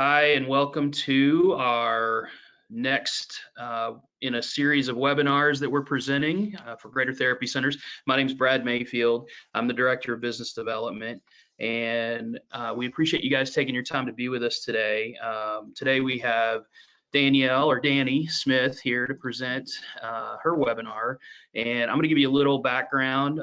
Hi, and welcome to our next in a series of webinars that we're presenting for Greater Therapy Centers. My name is Brad Mayfield. I'm the Director of Business Development, and we appreciate you guys taking your time to be with us today. Today we have Danielle or Danny Smith here to present her webinar, and I'm going to give you a little background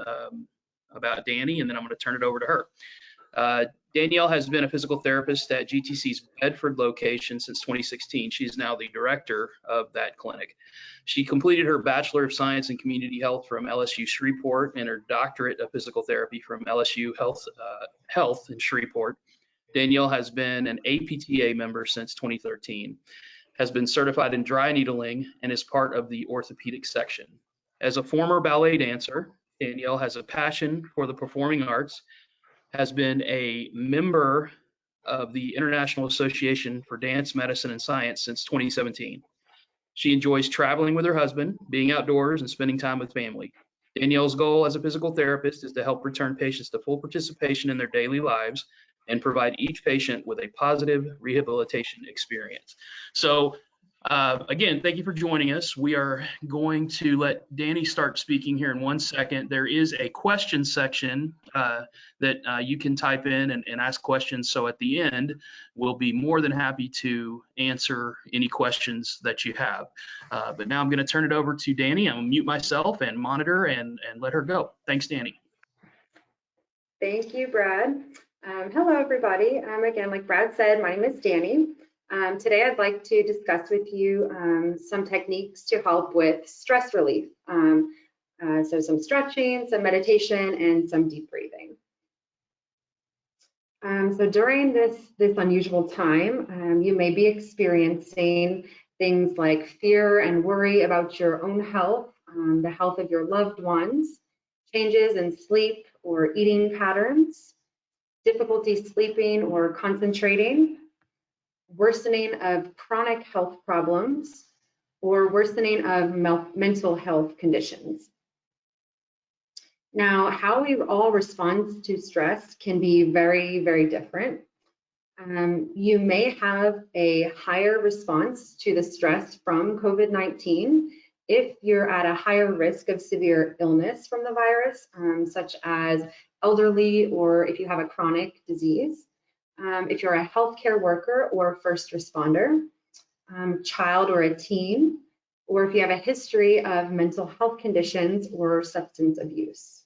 about Danny, and then I'm going to turn it over to her. Danielle has been a physical therapist at GTC's Bedford location since 2016. She's now the director of that clinic. She completed her Bachelor of Science in Community Health from LSU Shreveport and her doctorate of physical therapy from LSU Health in Shreveport. Danielle has been an APTA member since 2013, has been certified in dry needling, and is part of the orthopedic section. As a former ballet dancer, Danielle has a passion for the performing arts, has been a member of the International Association for Dance, Medicine, and Science since 2017. She enjoys traveling with her husband, being outdoors, and spending time with family. Danielle's goal as a physical therapist is to help return patients to full participation in their daily lives and provide each patient with a positive rehabilitation experience. So again, thank you for joining us. We are going to let Danny start speaking here in 1 second. There is a question section that you can type in and ask questions. So at the end, we'll be more than happy to answer any questions that you have. But now I'm going to turn it over to Danny. I'm going to mute myself and monitor and let her go. Thanks, Danny. Thank you, Brad. Hello, everybody. Again, like Brad said, my name is Danny. Today, I'd like to discuss with you some techniques to help with stress relief. So some stretching, some meditation, and some deep breathing. So during this unusual time, you may be experiencing things like fear and worry about your own health, the health of your loved ones, changes in sleep or eating patterns, difficulty sleeping or concentrating, worsening of chronic health problems, or worsening of mental health conditions. Now, how we all respond to stress can be very, very different. You may have a higher response to the stress from COVID-19 if you're at a higher risk of severe illness from the virus, such as elderly or if you have a chronic disease. If you're a healthcare worker or first responder, child or a teen, or if you have a history of mental health conditions or substance abuse.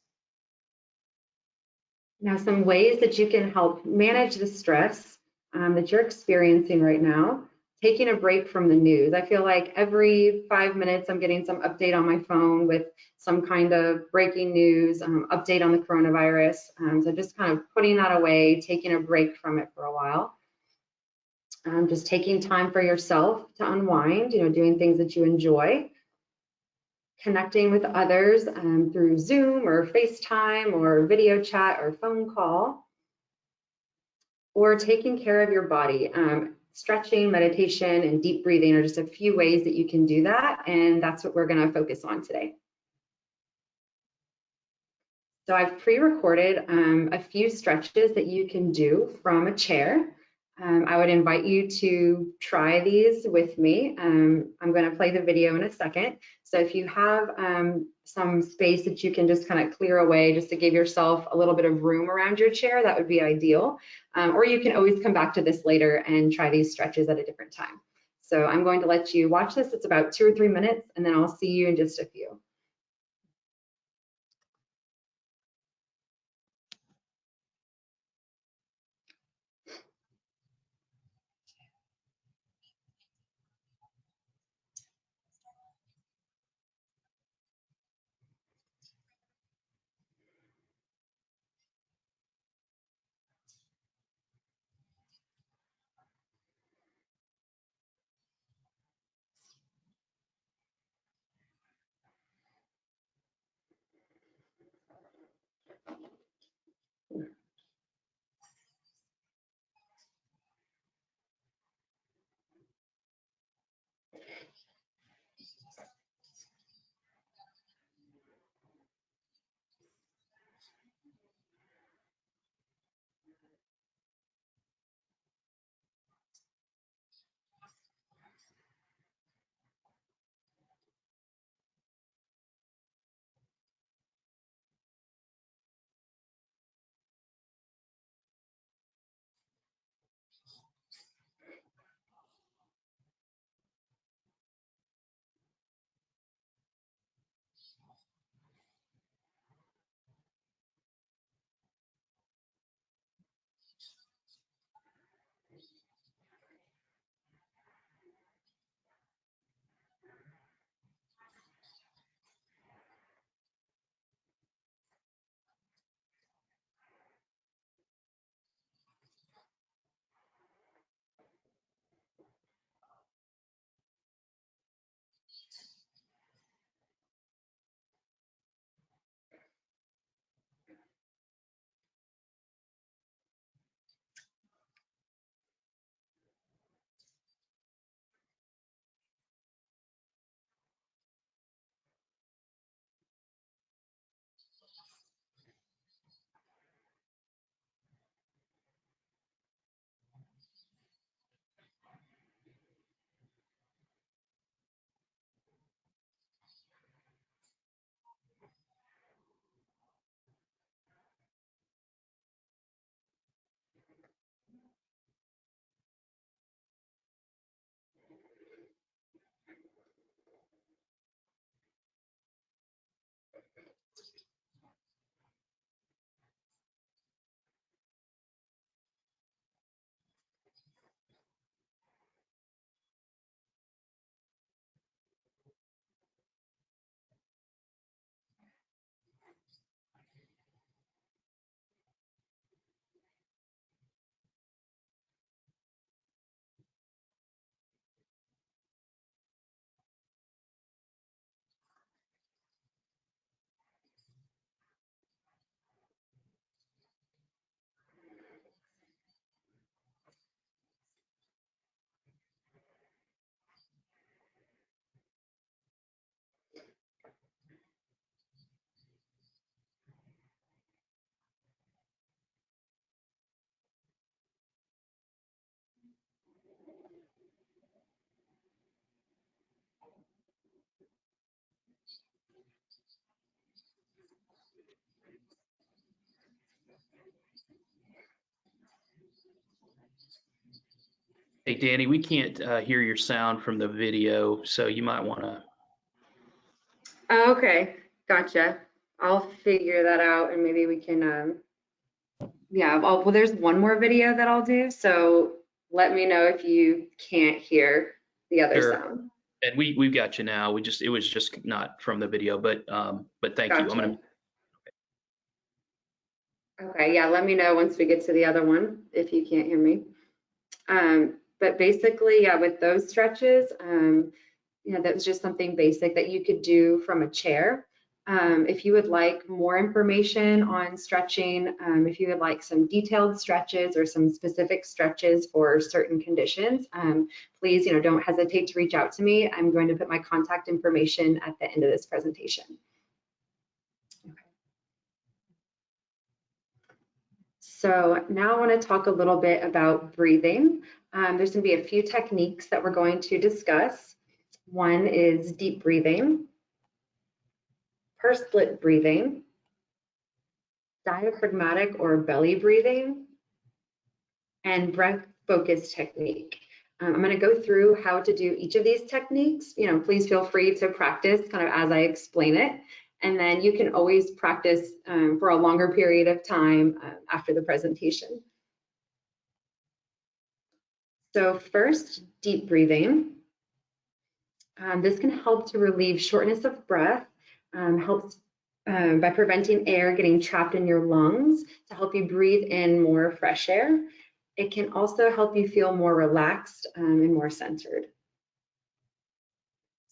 Now, some ways that you can help manage the stress that you're experiencing right now: taking a break from the news. I feel like every 5 minutes I'm getting some update on my phone with some kind of breaking news, update on the coronavirus. So just kind of putting that away, taking a break from it for a while. Just taking time for yourself to unwind, doing things that you enjoy. Connecting with others through Zoom or FaceTime or video chat or phone call. Or taking care of your body. Stretching, meditation, and deep breathing are just a few ways that you can do that, and that's what we're going to focus on today. So I've pre-recorded a few stretches that you can do from a chair. I would invite you to try these with me. I'm going to play the video in a second. So if you have some space that you can just kind of clear away just to give yourself a little bit of room around your chair, that would be ideal. Or you can always come back to this later and try these stretches at a different time. So I'm going to let you watch this. It's about 2 or 3 minutes, and then I'll see you in just a few. Hey, Danny, we can't hear your sound from the video, so you might want to. Oh, okay, gotcha. I'll figure that out and maybe we can, yeah, well, there's one more video that I'll do, so let me know if you can't hear the other Sure. sound. And we've got you now. It was just not from the video, but thank you. I'm Gotcha. gonna. Okay, yeah, let me know once we get to the other one if you can't hear me. But basically, yeah, with those stretches, you know, that was just something basic that you could do from a chair. If you would like more information on stretching, if you would like some detailed stretches or some specific stretches for certain conditions, please, you know, don't hesitate to reach out to me. I'm going to put my contact information at the end of this presentation. Okay. So now I want to talk a little bit about breathing. There's going to be a few techniques that we're going to discuss. One is deep breathing, pursed lip breathing, diaphragmatic or belly breathing, and breath focus technique. I'm going to go through how to do each of these techniques. You know, please feel free to practice kind of as I explain it. And then you can always practice for a longer period of time after the presentation. So first, deep breathing. This can help to relieve shortness of breath, helps by preventing air getting trapped in your lungs to help you breathe in more fresh air. It can also help you feel more relaxed and more centered.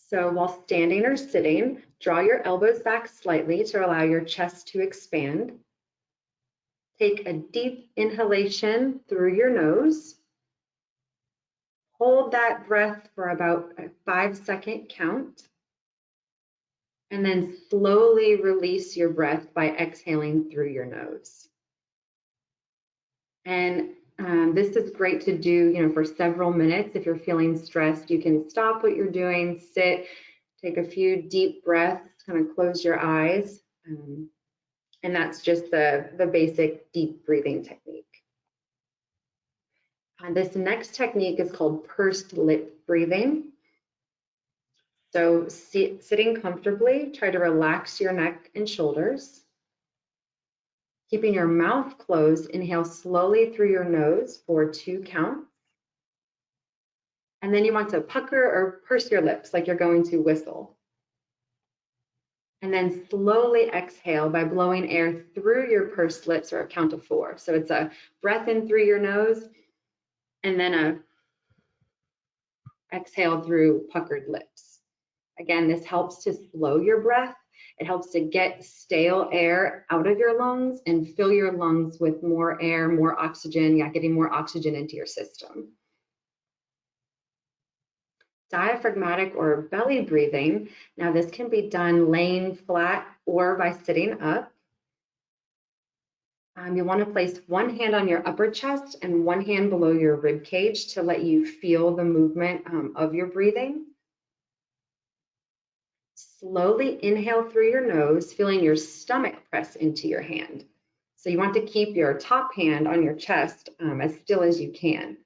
So while standing or sitting, draw your elbows back slightly to allow your chest to expand. Take a deep inhalation through your nose. Hold that breath for about a 5-second count. And then slowly release your breath by exhaling through your nose. And this is great to do, you know, for several minutes. If you're feeling stressed, you can stop what you're doing, sit, take a few deep breaths, kind of close your eyes. And that's just the basic deep breathing technique. This next technique is called pursed lip breathing. So sitting comfortably, try to relax your neck and shoulders. Keeping your mouth closed, inhale slowly through your nose for 2 counts. And then you want to pucker or purse your lips like you're going to whistle. And then slowly exhale by blowing air through your pursed lips or a count of 4. So it's a breath in through your nose and then a exhale through puckered lips. Again, this helps to slow your breath. It helps to get stale air out of your lungs and fill your lungs with more air, more oxygen, getting more oxygen into your system. Diaphragmatic or belly breathing. Now this can be done laying flat or by sitting up. You want to place one hand on your upper chest and one hand below your rib cage to let you feel the movement of your breathing. Slowly inhale through your nose, feeling your stomach press into your hand. So you want to keep your top hand on your chest as still as you can.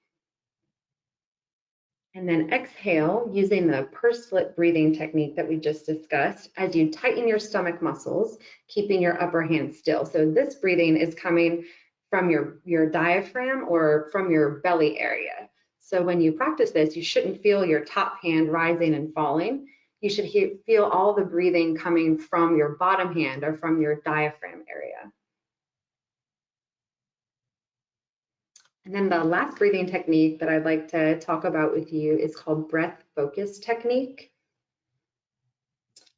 And then exhale using the pursed lip breathing technique that we just discussed as you tighten your stomach muscles, keeping your upper hand still. So this breathing is coming from your diaphragm or from your belly area. So when you practice this, you shouldn't feel your top hand rising and falling. You should feel all the breathing coming from your bottom hand or from your diaphragm area. And then the last breathing technique that I'd like to talk about with you is called breath focus technique.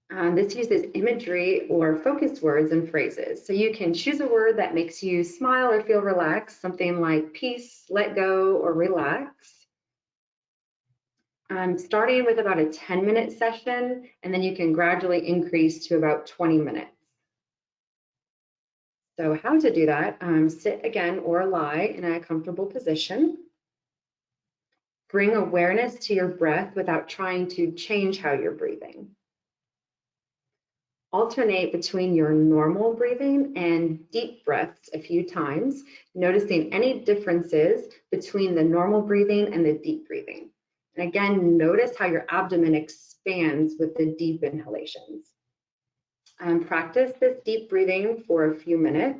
This uses imagery or focus words and phrases. So you can choose a word that makes you smile or feel relaxed, something like peace, let go, or relax. Starting with about a 10-minute session, and then you can gradually increase to about 20 minutes. So how to do that, sit again or lie in a comfortable position. Bring awareness to your breath without trying to change how you're breathing. alternate between your normal breathing and deep breaths a few times, noticing any differences between the normal breathing and the deep breathing. And again, notice how your abdomen expands with the deep inhalations. Practice this deep breathing for a few minutes,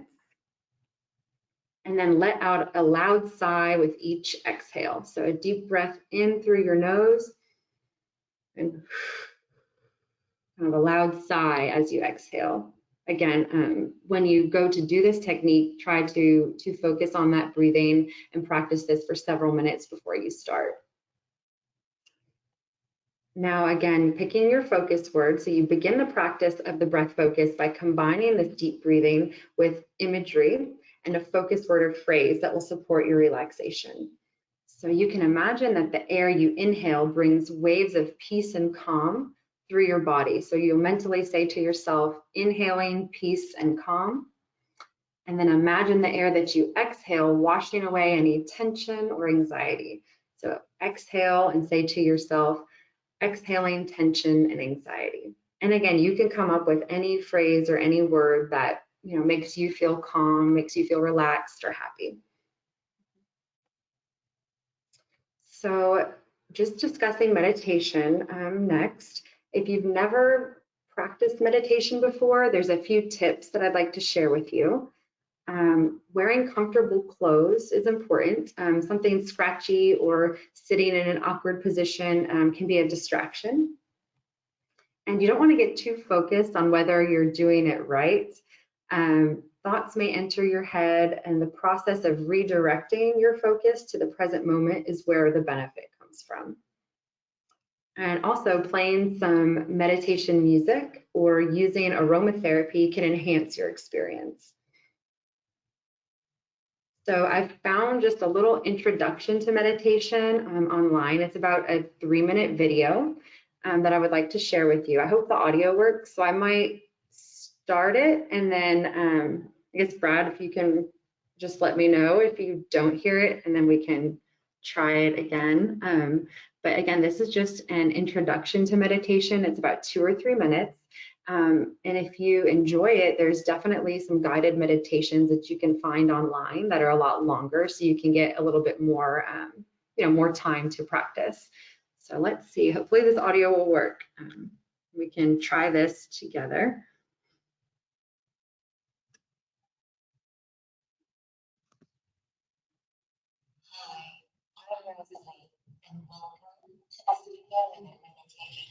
and then let out a loud sigh with each exhale. So a deep breath in through your nose, and kind of a loud sigh as you exhale. Again, when you go to do this technique, try to focus on that breathing and practice this for several minutes before you start. Now, again, picking your focus word. So you begin the practice of the breath focus by combining this deep breathing with imagery and a focus word or phrase that will support your relaxation. So you can imagine that the air you inhale brings waves of peace and calm through your body. So you'll mentally say to yourself, inhaling peace and calm. And then imagine the air that you exhale washing away any tension or anxiety. So exhale and say to yourself, exhaling tension and anxiety. And again, you can come up with any phrase or any word that makes you feel calm, makes you feel relaxed or happy. So just discussing meditation next. If you've never practiced meditation before, there's a few tips that I'd like to share with you. Wearing comfortable clothes is important. Something scratchy or sitting in an awkward position can be a distraction. And you don't want to get too focused on whether you're doing it right. Thoughts may enter your head, and the process of redirecting your focus to the present moment is where the benefit comes from. And also playing some meditation music or using aromatherapy can enhance your experience. So I've found just a little introduction to meditation online. It's about a 3-minute video that I would like to share with you. I hope the audio works, so I might start it, and then I guess, Brad, if you can just let me know if you don't hear it, and then we can try it again. But again, this is just an introduction to meditation. It's about 2 or 3 minutes. And if you enjoy it, there's definitely some guided meditations that you can find online that are a lot longer, so you can get a little bit more, more time to practice. So let's see, hopefully this audio will work. We can try this together. Hi, I'm Rosalie, and welcome to a 3-minute meditation.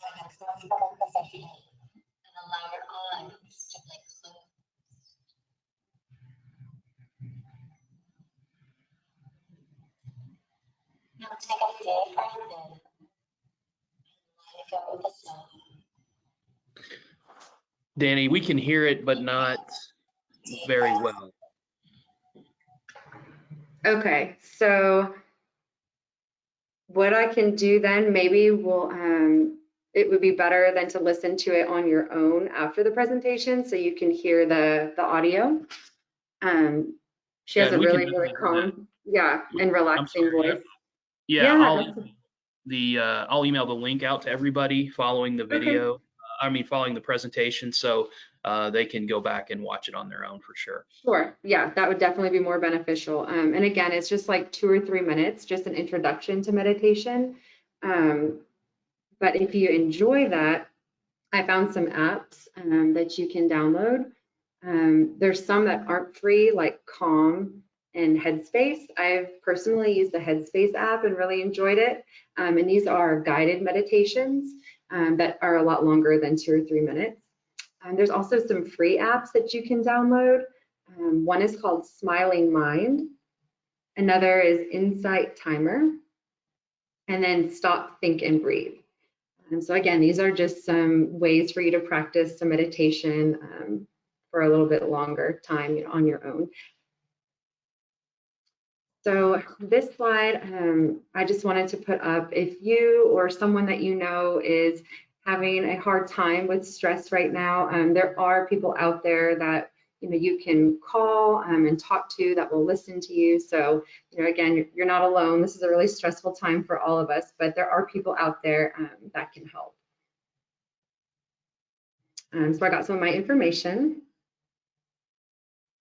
Find a comfortable position and allow your eyes to stay closed. Now take a deep breath in and let go of the sigh. Danny, we can hear it, but not very well. Okay, so what I can do then, maybe it would be better than to listen to it on your own after the presentation, so you can hear the audio. She has a really calm, and relaxing voice. I'll email the link out to everybody following the video. Okay. Following the presentation, so they can go back and watch it on their own for sure. Sure, yeah, that would definitely be more beneficial. And again, it's just like 2 or 3 minutes, just an introduction to meditation. But if you enjoy that, I found some apps that you can download. There's some that aren't free, like Calm and Headspace. I've personally used the Headspace app and really enjoyed it. And these are guided meditations that are a lot longer than 2 or 3 minutes. There's also some free apps that you can download. One is called Smiling Mind. Another is Insight Timer. And then Stop, Think, and Breathe. And so again, these are just some ways for you to practice some meditation for a little bit longer time on your own. So this slide, I just wanted to put up, if you or someone that you know is having a hard time with stress right now, there are people out there that you can call and talk to that will listen to you. So again, you're not alone. This is a really stressful time for all of us, but there are people out there that can help. So I got some of my information.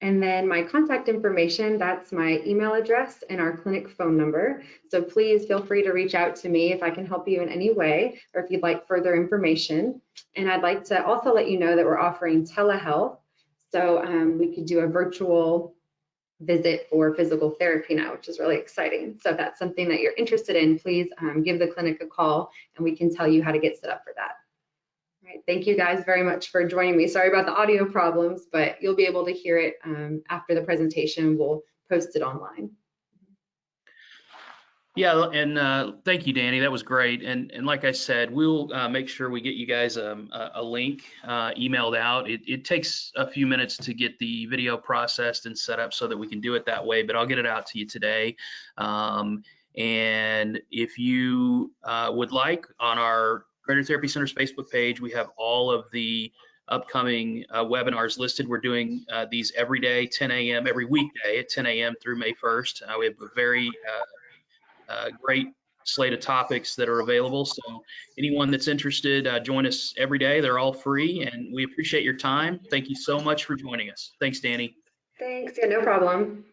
And then my contact information, that's my email address and our clinic phone number. So please feel free to reach out to me if I can help you in any way or if you'd like further information. And I'd like to also let you know that we're offering telehealth. So we could do a virtual visit for physical therapy now, which is really exciting. So if that's something that you're interested in, please give the clinic a call and we can tell you how to get set up for that. All right, thank you guys very much for joining me. Sorry about the audio problems, but you'll be able to hear it after the presentation. We'll post it online. Yeah, and thank you, Danny. That was great. And like I said, we'll make sure we get you guys a link emailed out. It takes a few minutes to get the video processed and set up so that we can do it that way, but I'll get it out to you today. And if you would like, on our Greater Therapy Centers Facebook page, we have all of the upcoming webinars listed. We're doing these every day, 10 a.m., every weekday at 10 a.m. through May 1st. We have a very great slate of topics that are available. So anyone that's interested, join us every day. They're all free, and we appreciate your time. Thank you so much for joining us. Thanks, Danny. Thanks. Yeah, no problem.